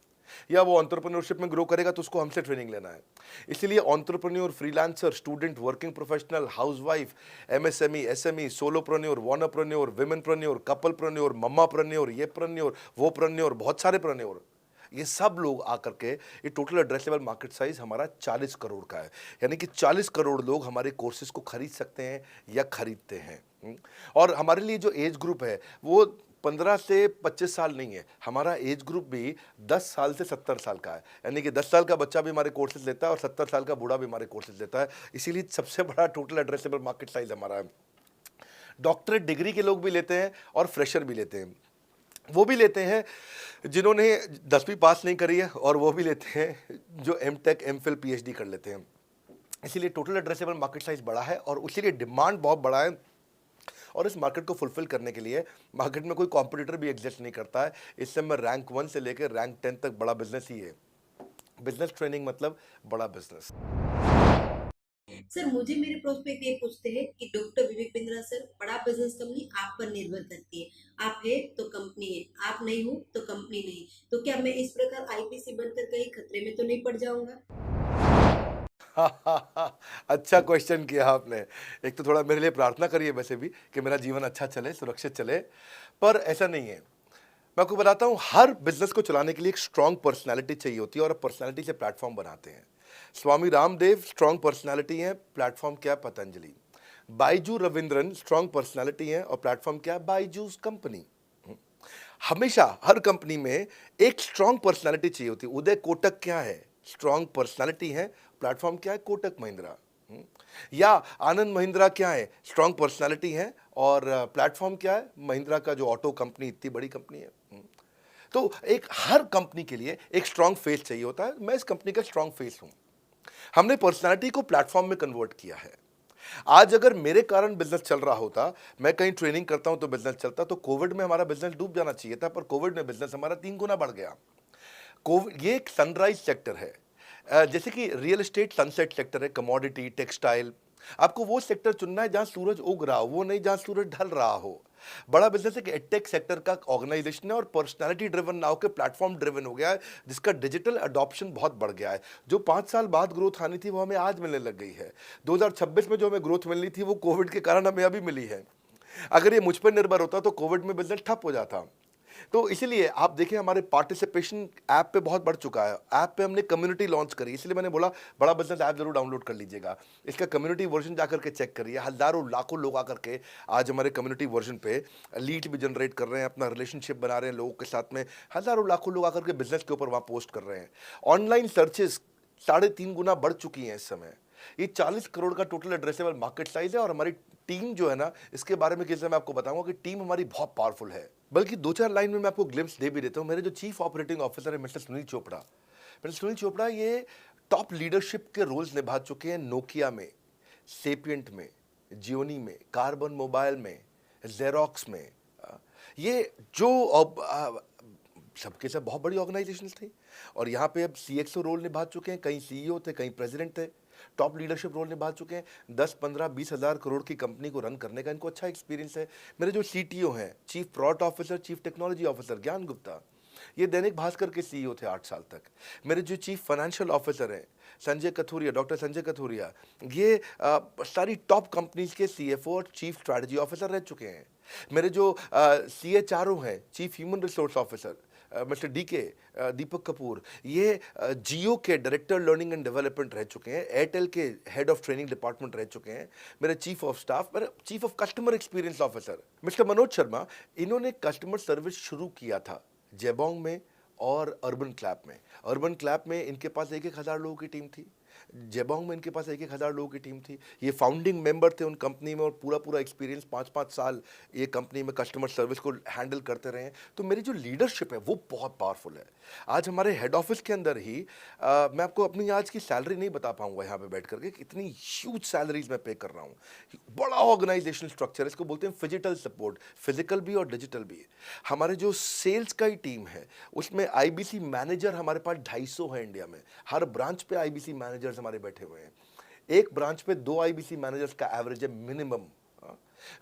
या वो एंटरप्रेन्योरशिप में ग्रो करेगा तो उसको हमसे ट्रेनिंग लेना है। इसलिए entrepreneur, freelancer, student, working professional, housewife, MSME, SME, solopreneur, wannapreneur, womenpreneur, couplepreneur, mommapreneur, ये प्रेन्योर, वो प्रेन्योर, बहुत सारे प्रेन्योर, ये सब लोग आकर के ये टोटल एड्रेसेबल मार्केट साइज हमारा 40 करोड़ का है। यानी कि 40 करोड़ लोग हमारे कोर्सेज को खरीद सकते हैं या खरीदते हैं। और हमारे लिए जो एज ग्रुप है वो 15 से 25 साल नहीं है, हमारा एज ग्रुप भी 10 साल से 70 साल का है। यानी कि 10 साल का बच्चा भी हमारे कोर्सेज लेता है और 70 साल का बूढ़ा भी हमारे कोर्सेज लेता है। इसीलिए सबसे बड़ा टोटल एड्रेसेबल मार्केट साइज हमारा है। डॉक्टरेट डिग्री के लोग भी लेते हैं और फ्रेशर भी लेते हैं। वो भी लेते हैं जिन्होंने 10वीं पास नहीं करी है, और वो भी लेते हैं जो एमटेक, एमफिल, पीएचडी कर लेते हैं। इसीलिए टोटल एड्रेसेबल मार्केट साइज बड़ा है और उसीलिए डिमांड बहुत बड़ा है। और इस मार्केट को फुलफिल करने के लिए मार्केट में कोई कॉम्पिटिटर भी एग्जिस्ट नहीं करता है। इस समय रैंक 1 से लेकर रैंक 10 तक बड़ा बिजनेस ही है। बिजनेस ट्रेनिंग मतलब बड़ा बिजनेस। सर, मुझे मेरे प्रोस्पेक्ट ये पूछते हैं कि डॉक्टर विवेक बिंद्रा सर, बड़ा बिजनेस कंपनी आप पर निर्भर करती है। आप है तो कंपनी है, आप नहीं हो तो कंपनी नहीं। तो क्या मैं इस प्रकार आईपीसी बनकर कहीं खतरे में तो नहीं पड़ जाऊंगा? अच्छा क्वेश्चन किया आपने। एक तो थोड़ा मेरे लिए प्रार्थना करिए वैसे भी कि मेरा जीवन अच्छा चले, सुरक्षित चले, पर ऐसा नहीं है। मैं आपको बताता हूँ, हर बिजनेस को चलाने के लिए एक स्ट्रांग पर्सनालिटी चाहिए होती है और पर्सनालिटी से प्लेटफॉर्म बनाते हैं। स्वामी रामदेव स्ट्रांग पर्सनालिटी है, प्लेटफॉर्म क्या है? पतंजलि। बाइजू रविंद्रन स्ट्रांग पर्सनालिटी है और प्लेटफॉर्म क्या है? बाइजूस कंपनी। हमेशा हर कंपनी में एक स्ट्रांग पर्सनालिटी चाहिए होती है। उदय कोटक क्या है? स्ट्रांग पर्सनालिटी है, प्लेटफॉर्म क्या है? कोटक महिंद्रा। या आनंद महिंद्रा क्या है? स्ट्रांग पर्सनालिटी है और प्लेटफॉर्म क्या है? महिंद्रा का जो ऑटो कंपनी, इतनी बड़ी कंपनी है। तो एक हर कंपनी के लिए एक स्ट्रांग फेस चाहिए होता है। मैं इस कंपनी का स्ट्रांग फेस हूं। हमने पर्सनालिटी को प्लेटफॉर्म में कन्वर्ट किया है। आज अगर मेरे कारण बिजनेस चल रहा होता, मैं कहीं ट्रेनिंग करता हूं तो बिजनेस चलता, तो कोविड में हमारा बिजनेस डूब जाना चाहिए था, पर कोविड में बिजनेस हमारा 3 गुना बढ़ गया। कोविड ये एक सनराइज सेक्टर है, जैसे कि रियल एस्टेट सनसेट सेक्टर है, कमोडिटी, टेक्सटाइल। आपको वो सेक्टर चुनना है जहां सूरज उग रहा हो, वो नहीं जहां सूरज ढल रहा हो। बड़ा बिजनेस एक एडटेक सेक्टर का ऑर्गेनाइजेशन है और पर्सनालिटी ड्रिवन ना होकर प्लेटफॉर्म ड्रिवन हो गया है, जिसका डिजिटल अडॉप्शन बहुत बढ़ गया है। जो 5 साल बाद ग्रोथ आनी थी वो हमें आज मिलने लग गई है। 2026 में जो हमें ग्रोथ मिलनी थी वो कोविड के कारण हमें अभी मिली है। अगर ये मुझ पर निर्भर होता तो कोविड में बिजनेस ठप हो जाता। तो इसीलिए आप देखिए, हमारे पार्टिसिपेशन ऐप पे बहुत बढ़ चुका है। ऐप पे हमने कम्युनिटी लॉन्च करी, इसलिए मैंने बोला बड़ा बिजनेस ऐप जरूर डाउनलोड कर लीजिएगा। इसका कम्युनिटी वर्जन जाकर के चेक करिए। हजारों लाखों लोग आकर के आज हमारे कम्युनिटी वर्जन पे लीड भी जनरेट कर रहे हैं, अपना रिलेशनशिप बना रहे हैं लोगों के साथ में। हजारों लाखों लोग आकर के बिजनेस के ऊपर वहाँ पोस्ट कर रहे हैं। ऑनलाइन सर्चेस 3.5 गुना बढ़ चुकी हैं इस समय। ये 40 करोड़ का टोटल एड्रेसेबल मार्केट साइज है और हमारी टीम जो है ना, इसके बारे में किसी मैं आपको बताऊंगा कि टीम हमारी बहुत पावरफुल है। बल्कि 2-4 लाइन में मैं आपको ग्लिम्स दे भी देता हूं। मेरे जो चीफ ऑपरेटिंग ऑफिसर है मिस्टर सुनील चोपड़ा, ये टॉप लीडरशिप के रोल्स निभा चुके हैं नोकिया में, सेपियंट में, जियोनी में, कार्बन मोबाइल में, जेरोक्स में। ये जो सबके सब बहुत बड़ी ऑर्गेनाइजेशंस थी और यहाँ पे अब सीएक्सओ रोल निभा चुके हैं, कहीं सीईओ थे, कहीं प्रेसिडेंट थे, टॉप लीडरशिप रोल निभा चुके हैं। 10, 15, 20 हज़ार करोड़ की कंपनी को रन करने का इनको अच्छा एक्सपीरियंस है। मेरे जो सीटीओ हैं, chief product officer, chief technology officer ज्ञान गुप्ता, ये दैनिक भास्कर के सीईओ थे 8 साल तक। मेरे जो चीफ फाइनेंशियल ऑफिसर हैं संजय कथुरिया, डॉक्टर संजय कथुरिया, ये सारी टॉप कंपनीज के सीएफओ और चीफ स्ट्रैटेजी ऑफिसर रह चुके हैं। मेरे जो सीएचआरओ हैं, chief human resource officer mister Deepak Kapoor, ये जियो के डायरेक्टर लर्निंग एंड डेवलपमेंट रह चुके हैं, एयरटेल के हेड ऑफ ट्रेनिंग डिपार्टमेंट रह चुके हैं। मेरे चीफ ऑफ स्टाफ, मेरे chief of customer experience officer mister Manoj Sharma, इन्होंने कस्टमर सर्विस शुरू किया था जेबोंग में और अर्बन क्लैप में। अर्बन क्लैप में इनके पास 1-1 हज़ार लोगों की टीम थी। जेबोंग में इनके पास 1,000 लोगों की टीम थी। ये फाउंडिंग मेंबर थे उन कंपनी में और पूरा पूरा एक्सपीरियंस 5-5 साल ये कंपनी में कस्टमर सर्विस को हैंडल करते रहे हैं। तो मेरी जो लीडरशिप है वो बहुत पावरफुल है। आज हमारे हेड ऑफिस के अंदर ही मैं आपको अपनी आज की सैलरी नहीं बता पाऊंगा यहाँ पे बैठ करके, इतनी ह्यूज सैलरीज मैं पे कर रहा हूँ। बड़ा ऑर्गेनाइजेशनल स्ट्रक्चर, इसको बोलते हैं फिजिटल सपोर्ट, फिजिकल भी और डिजिटल भी। हमारे जो सेल्स का ही टीम है उसमें आईबीसी मैनेजर हमारे पास 250 है इंडिया में। हर ब्रांच पे आईबीसी मैनेजर्स हमारे बैठे हुए हैं। एक ब्रांच पे 2 आईबीसी मैनेजर्स का एवरेज है मिनिमम।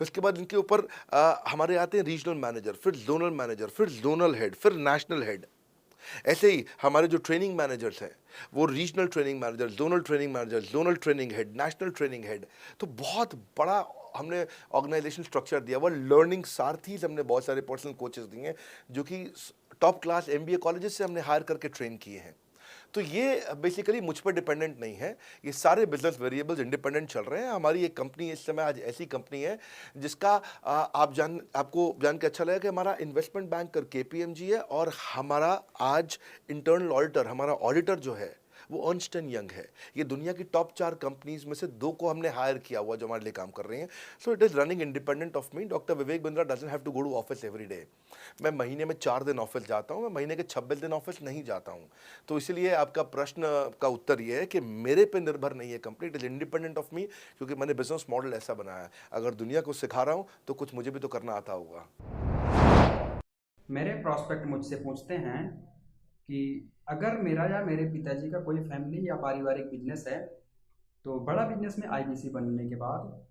उसके बाद इनके ऊपर हमारे आते हैं रीजनल मैनेजर, फिर जोनल मैनेजर, फिर जोनल हेड, फिर नेशनल हेड। ऐसे ही हमारे जो ट्रेनिंग मैनेजर्स हैं वो regional training manager, zonal training manager, zonal training head, national training head. तो बहुत बड़ा हमने ऑर्गेनाइजेशन स्ट्रक्चर दिया हुआ। लर्निंग सारथीज हमने बहुत सारे पर्सनल कोचेस दिए हैं जो कि टॉप क्लास एमबीए कॉलेजेस से हमने हायर करके ट्रेन किए हैं। तो ये बेसिकली मुझ पर डिपेंडेंट नहीं है, ये सारे बिजनेस वेरिएबल्स इंडिपेंडेंट चल रहे हैं। हमारी एक कंपनी इस समय आज ऐसी कंपनी है जिसका आपको जान के अच्छा लगेगा कि हमारा इन्वेस्टमेंट बैंकर केपीएमजी है और हमारा आज इंटरनल ऑडिटर, हमारा ऑडिटर जो है वो अर्नस्ट एंड यंग है। ये दुनिया की टॉप 4 कंपनीज में से 2 को हमने हायर किया हुआ जो हमारे लिए काम कर रही हैं। So it is running independent of me. Doctor Vivek Bindra doesn't have to go to office every day. मैं महीने में 4 दिन ऑफिस जाता हूँ, मैं महीने के 26 दिन ऑफिस नहीं जाता हूँ। तो इसलिए आपका प्रश्न का उत्तर ये है कि मेरे पे निर्भर नहीं है company, it is independent of मी, क्योंकि मैंने बिजनेस मॉडल ऐसा बनाया है। अगर दुनिया को सिखा रहा हूँ तो कुछ मुझे भी तो करना आता होगा। मेरे प्रॉस्पेक्ट मुझसे पूछते हैं कि अगर मेरा या मेरे पिताजी का कोई फैमिली या पारिवारिक बिजनेस है तो बड़ा बिजनेस में आईबीसी बनने के बाद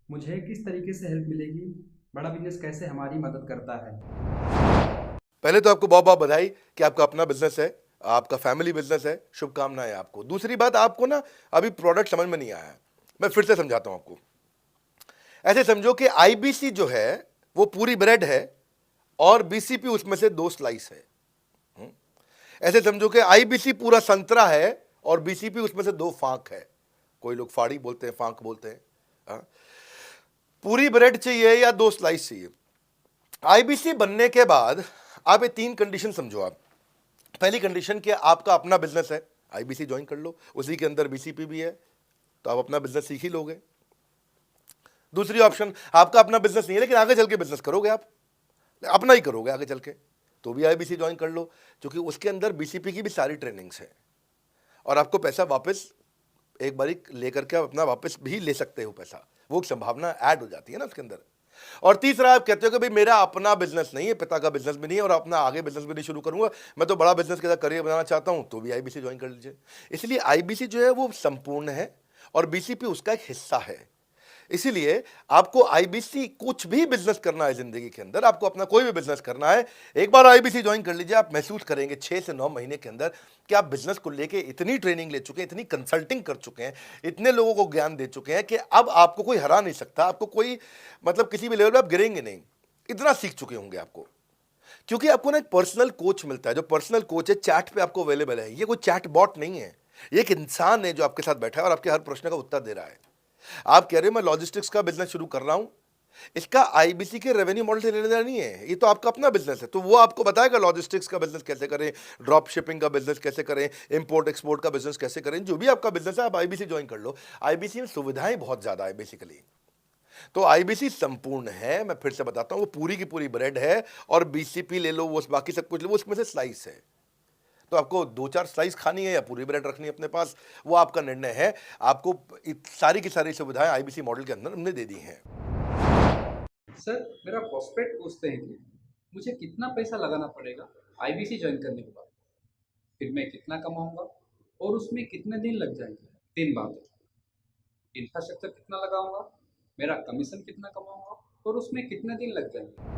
मुझे किस तरीके से हेल्प मिलेगी, बड़ा बिजनेस कैसे हमारी मदद करता है। पहले तो आपको बहुत बहुत बधाई कि आपका अपना बिजनेस है, आपका फैमिली बिजनेस है, शुभकामनाएं आपको। दूसरी बात, आपको ना अभी प्रोडक्ट समझ में नहीं आया है, मैं फिर से समझाता हूं आपको। ऐसे समझो कि आईबीसी जो है वो पूरी ब्रेड है और बीसीपी उसमें से 2 स्लाइस है। ऐसे समझो कि आईबीसी पूरा संतरा है और बीसीपी उसमें से 2 फांक है। कोई लोग फाड़ी बोलते हैं, फांक बोलते हैं। पूरी ब्रेड चाहिए या 2 स्लाइस चाहिए। आईबीसी बनने के बाद आप ये 3 कंडीशन समझो। आप पहली कंडीशन कि आपका अपना बिजनेस है, आईबीसी ज्वाइन कर लो, उसी के अंदर बीसीपी भी है तो आप अपना बिजनेस सीख ही लोगे। दूसरी ऑप्शन, आपका अपना बिजनेस नहीं है लेकिन आगे चल के बिजनेस करोगे, आप अपना ही करोगे आगे चल के, तो भी आईबीसी ज्वाइन कर लो, क्योंकि उसके अंदर बीसीपी की भी सारी ट्रेनिंग्स है और आपको पैसा वापस एक बारी लेकर के आप अपना वापस भी ले सकते हो पैसा, वो संभावना ऐड हो जाती है ना उसके अंदर। और तीसरा, आप कहते हो कि भाई मेरा अपना बिजनेस नहीं है, पिता का बिजनेस भी नहीं है और अपना आगे बिजनेस भी नहीं शुरू करूंगा, मैं तो बड़ा बिजनेस के साथ करियर बनाना चाहता हूं, तो भी आईबीसी ज्वाइन कर लीजिए। इसलिए आईबीसी जो है वो संपूर्ण है और बीसीपी उसका एक हिस्सा है। इसीलिए आपको आईबीसी, कुछ भी बिजनेस करना है जिंदगी के अंदर, आपको अपना कोई भी बिजनेस करना है, एक बार आईबीसी ज्वाइन कर लीजिए। आप महसूस करेंगे 6 से 9 महीने के अंदर कि आप बिजनेस को लेके इतनी ट्रेनिंग ले चुके हैं, इतनी कंसल्टिंग कर चुके हैं, इतने लोगों को ज्ञान दे चुके हैं कि अब आपको कोई हरा नहीं सकता, आपको कोई मतलब किसी भी लेवल पर आप गिरेंगे नहीं, इतना सीख चुके होंगे आपको। क्योंकि आपको ना एक पर्सनल कोच मिलता है, जो पर्सनल कोच है चैट पे आपको अवेलेबल है। ये कोई चैट बॉट नहीं है, ये एक इंसान है जो आपके साथ बैठा है और आपके हर प्रश्न का उत्तर दे रहा है। आप कह रहे हो मैं लॉजिस्टिक्स का बिजनेस शुरू कर रहा हूं, इसका आईबीसी के रेवेन्यू मॉडल से लेने देना नहीं है, ये तो आपका अपना बिजनेस है, तो वो आपको बताएगा लॉजिस्टिक्स का बिजनेस कैसे करें, ड्रॉप शिपिंग का बिजनेस कैसे करें, इंपोर्ट एक्सपोर्ट का बिजनेस कैसे करें, जो भी आपका बिजनेस है आप आईबीसी ज्वाइन कर लो। आईबीसी में सुविधाएं बहुत ज्यादा है बेसिकली, तो आईबीसी संपूर्ण है। मैं फिर से बताता हूं, वो पूरी की पूरी ब्रेड है और बीसीपी ले लो, वो बाकी सब कुछ लो, वो उसमें से स्लाइस है। तो आपको 2-4 स्लाइस खानी है या पूरी ब्रेड रखनी है अपने पास, वो आपका निर्णय है। आपको सारी की सारी सुविधाएं आईबीसी मॉडल के अंदर हमने दे दी हैं। सर, मेरा प्रॉस्पेक्ट पूछते हैं कि मुझे कितना पैसा लगाना पड़ेगा आईबीसी ज्वाइन करने के बाद, फिर मैं कितना कमाऊंगा और उसमें कितने दिन लग जाएंगे। 3 बातें, इंफ्रास्ट्रक्चर कितना लगाऊंगा, मेरा कमीशन कितना कमाऊंगा और उसमें कितने दिन लग जाएंगे।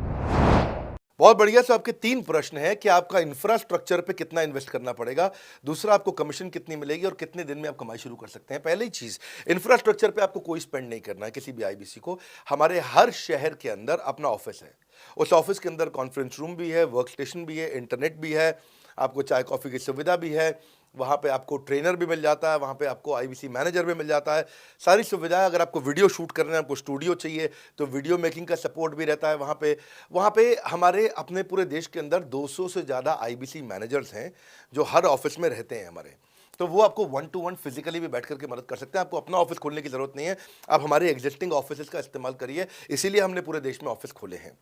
बहुत बढ़िया। सो आपके 3 प्रश्न हैं कि आपका इंफ्रास्ट्रक्चर पे कितना इन्वेस्ट करना पड़ेगा, दूसरा आपको कमीशन कितनी मिलेगी और कितने दिन में आप कमाई शुरू कर सकते हैं। पहली चीज, इंफ्रास्ट्रक्चर पे आपको कोई स्पेंड नहीं करना है किसी भी आईबीसी को। हमारे हर शहर के अंदर अपना ऑफिस है, उस ऑफिस के अंदर कॉन्फ्रेंस रूम भी है, वर्क स्टेशन भी है, इंटरनेट भी है, आपको चाय कॉफ़ी की सुविधा भी है, वहाँ पे आपको ट्रेनर भी मिल जाता है, वहाँ पे आपको आईबीसी मैनेजर भी मिल जाता है, सारी सुविधाएं। अगर आपको वीडियो शूट करना है, आपको स्टूडियो चाहिए तो वीडियो मेकिंग का सपोर्ट भी रहता है वहाँ पे हमारे अपने पूरे देश के अंदर 200 से ज़्यादा आईबीसी मैनेजर्स हैं जो हर ऑफिस में रहते हैं हमारे। तो वो आपको 1-to-1 फिजिकली भी बैठ करके मदद कर सकते हैं। आपको अपना ऑफिस खोलने की ज़रूरत नहीं है, आप हमारे एग्जिस्टिंग ऑफिस का इस्तेमाल करिए, इसीलिए हमने पूरे देश में ऑफिस खोले हैं।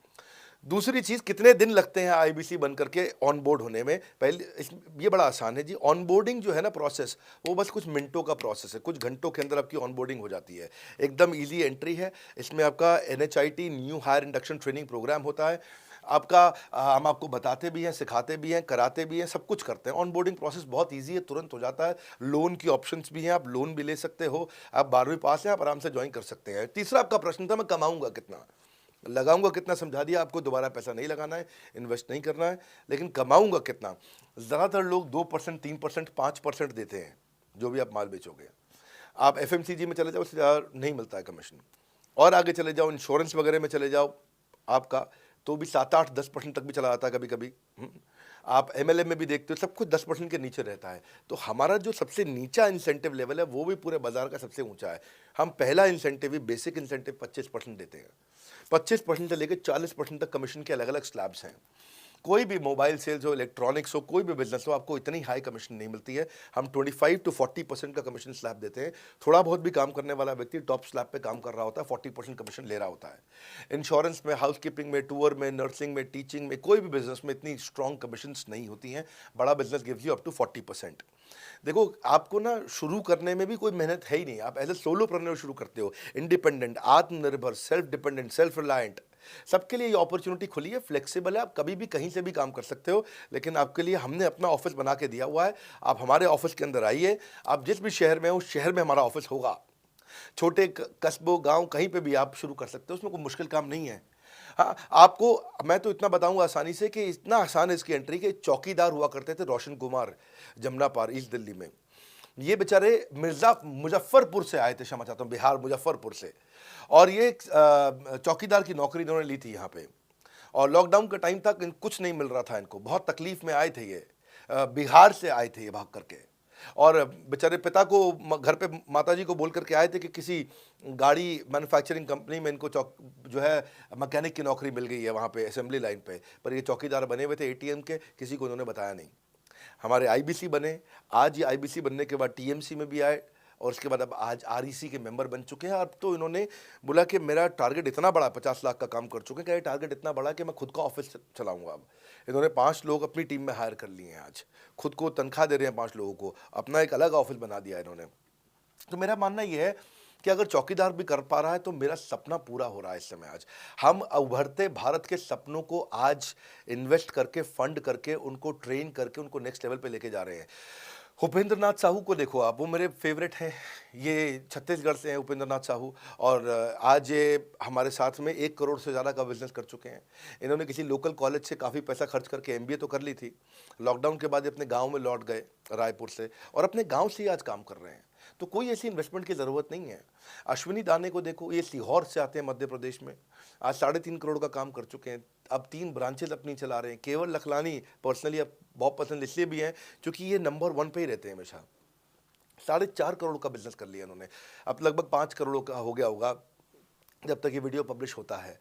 दूसरी चीज़, कितने दिन लगते हैं आईबीसी बन करके ऑन बोर्ड होने में? ये बड़ा आसान है जी। ऑन बोर्डिंग जो है ना प्रोसेस, वो बस कुछ मिनटों का प्रोसेस है, कुछ घंटों के अंदर आपकी ऑन बोर्डिंग हो जाती है। एकदम ईजी एंट्री है। इसमें आपका NHIT new higher induction training programme होता है। हम आपको बताते भी हैं, सिखाते भी हैं, कराते भी हैं, सब कुछ करते हैं। ऑन बोर्डिंग प्रोसेस बहुत ईजी है, तुरंत हो जाता है। लोन की ऑप्शंस भी हैं, आप लोन भी ले सकते हो। आप 12वीं पास हैं, आप आराम से ज्वाइन कर सकते हैं। तीसरा आपका प्रश्न था, मैं कमाऊंगा कितना, लगाऊंगा कितना, समझा दिया आपको। दोबारा पैसा नहीं लगाना है, इन्वेस्ट नहीं करना है, लेकिन कमाऊंगा कितना। ज़्यादातर लोग 2%, 3%, 5% देते हैं जो भी आप माल बेचोगे। आप FMCG में चले जाओ, उससे ज़्यादा नहीं मिलता है कमीशन। और आगे चले जाओ, इंश्योरेंस वगैरह में चले जाओ आपका, तो भी 7, 8, 10% तक भी चला जाता है कभी कभी। आप MLM में भी देखते हो, सब कुछ 10% के नीचे रहता है। तो हमारा जो सबसे नीचा इंसेंटिव लेवल है वो भी पूरे बाजार का सबसे ऊंचा है। हम पहला इंसेंटिव भी, बेसिक इंसेंटिव 25% देते हैं। 25% से लेकर 40% तक कमीशन के अलग अलग स्लैब्स हैं। कोई भी मोबाइल सेल्स हो, इलेक्ट्रॉनिक्स हो, कोई भी बिजनेस हो, आपको इतनी हाई कमीशन नहीं मिलती है। हम 25 to 40% का कमीशन स्लैब देते हैं। थोड़ा बहुत भी काम करने वाला व्यक्ति टॉप स्लैब पे काम कर रहा होता है, 40% कमीशन ले रहा होता है। इंश्योरेंस में, हाउसकीपिंग में, टूर में, नर्सिंग में, टीचिंग में, कोई भी बिजनेस में इतनी स्ट्रॉन्ग कमीशंस नहीं होती हैं। बड़ा business gives you up to 40%। देखो, आपको ना शुरू करने में भी कोई मेहनत है ही नहीं। आप एज ए सोलोप्रेन्योर शुरू करते हो, इंडिपेंडेंट, आत्मनिर्भर, सेल्फ डिपेंडेंट, सेल्फ रिलायंट। सबके लिए ये अपॉर्चुनिटी खुली है, फ्लेक्सिबल है, आप कभी भी कहीं से भी काम कर सकते हो। लेकिन आपके लिए हमने अपना ऑफिस बना के दिया हुआ है। आप हमारे ऑफिस के अंदर आइए, आप जिस भी शहर में हो, उस शहर में हमारा ऑफिस होगा। छोटे कस्बों, गांव, कहीं पे भी आप शुरू कर सकते हो, उसमें कोई मुश्किल काम नहीं है। हाँ, आपको मैं तो इतना बताऊंगा आसानी से कि इतना आसान है इसकी एंट्री कि चौकीदार हुआ करते थे रोशन कुमार, जमुना पार, ईस्ट दिल्ली में। ये बेचारे मुजफ्फरपुर से आए थे, क्षमा चाहता हूँ, बिहार, मुजफ्फरपुर से। और ये चौकीदार की नौकरी इन्होंने ली थी यहाँ पे। और लॉकडाउन का टाइम तक कुछ नहीं मिल रहा था इनको, बहुत तकलीफ में आए थे ये। बिहार से आए थे ये भाग करके। और बेचारे पिता को घर पे माताजी को बोल करके आए थे कि किसी गाड़ी मैन्युफैक्चरिंग कंपनी में इनको जो है मैकेनिक की नौकरी मिल गई है वहाँ पे असेंबली लाइन पे। पर ये चौकीदार बने हुए थे ATM के, किसी को उन्होंने बताया नहीं। हमारे IBC बने, आज ये IBC बनने के बाद TMC में भी आए, और उसके बाद अब आज REC के मेंबर बन चुके हैं। अब तो इन्होंने बोला कि मेरा टारगेट इतना बड़ा, 50 लाख का काम कर चुके हैं, कि ये टारगेट इतना बड़ा कि मैं खुद का ऑफिस चलाऊंगा। अब इन्होंने 5 लोग अपनी टीम में हायर कर लिए हैं, आज खुद को तनख्वाह दे रहे हैं 5 लोगों को, अपना एक अलग ऑफिस बना दिया इन्होंने। तो मेरा मानना यह है कि अगर चौकीदार भी कर पा रहा है तो मेरा सपना पूरा हो रहा है इस समय। आज हम उभरते भारत के सपनों को आज इन्वेस्ट करके, फंड करके, उनको ट्रेन करके, उनको नेक्स्ट लेवल पे लेके जा रहे हैं। उपेंद्र नाथ साहू को देखो आप, वो मेरे फेवरेट हैं। ये छत्तीसगढ़ से हैं उपेंद्र नाथ साहू, और आज ये हमारे साथ में 1 करोड़ से ज़्यादा का बिजनेस कर चुके हैं। इन्होंने किसी लोकल कॉलेज से काफ़ी पैसा खर्च करके MBA तो कर ली थी। लॉकडाउन के बाद ये अपने गांव में लौट गए, रायपुर से, और अपने गांव से ही आज काम कर रहे हैं। तो कोई ऐसी इन्वेस्टमेंट की ज़रूरत नहीं है। अश्विनी दाने को देखो, ये सीहोर से आते हैं, मध्य प्रदेश में, आज 3.5 करोड़ का काम कर चुके हैं। अब 3 ब्रांचेज अपनी चला रहे हैं। केवल लखलानी पर्सनली अब बहुत पसंद इसलिए भी हैं क्योंकि ये नंबर 1 पे ही रहते हैं हमेशा। 4.5 करोड़ का बिजनेस कर लिया इन्होंने। अब लगभग 5 करोड़ का हो गया होगा जब तक ये वीडियो पब्लिश होता है।